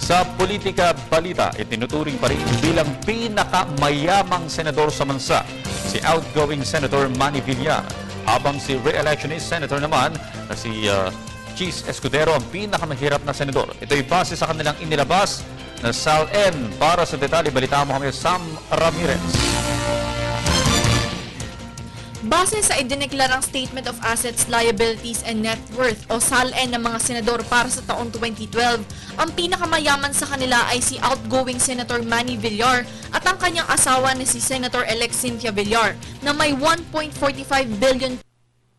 Sa politika balita, itinuturing pa rin bilang pinakamayamang senador sa bansa si outgoing Senator Manny Villar, habang si re-electionist senator naman na si Cheese Escudero ang pinakamahirap na senador. Ito'y base sa kanilang inilabas na SALN. Para sa detalye, balitaan mo kami Sam Ramirez. Base sa idineklarang Statement of Assets, Liabilities and Net Worth o SALN ng mga senador para sa taong 2012, ang pinakamayaman sa kanila ay si outgoing Senator Manny Villar at ang kanyang asawa na si Senator-elect Cynthia Villar na may 1.45 billion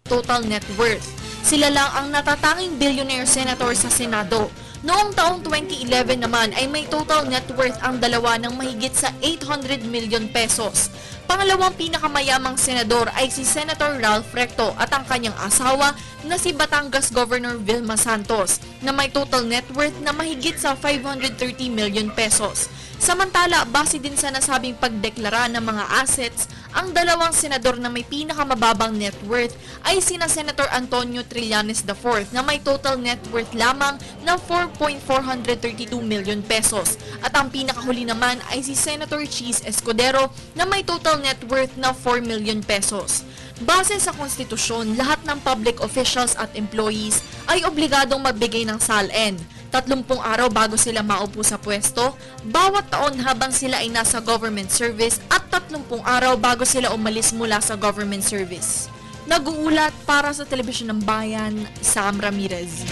total net worth. Sila lang ang natatanging billionaire senator sa Senado. Noong taong 2011 naman ay may total net worth ang dalawa ng mahigit sa 800 million pesos. Pangalawang pinakamayamang senador ay si Senator Ralph Recto at ang kanyang asawa na si Batangas Governor Vilma Santos na may total net worth na mahigit sa 530 million pesos. Samantala, base din sa nasabing pagdeklara ng mga assets, ang dalawang senador na may pinakamababang net worth ay sina Senator Antonio Trillanes IV na may total net worth lamang na 4.432 million pesos at ang pinakahuli naman ay si Senator Cheese Escudero na may total net worth na 4 million pesos. Base sa konstitusyon, lahat ng public officials at employees ay obligadong magbigay ng SALN. 30 araw bago sila maupo sa pwesto, bawat taon habang sila ay nasa government service at 30 araw bago sila umalis mula sa government service. Nag-uulat para sa Telebisyon ng Bayan, Sam Ramirez.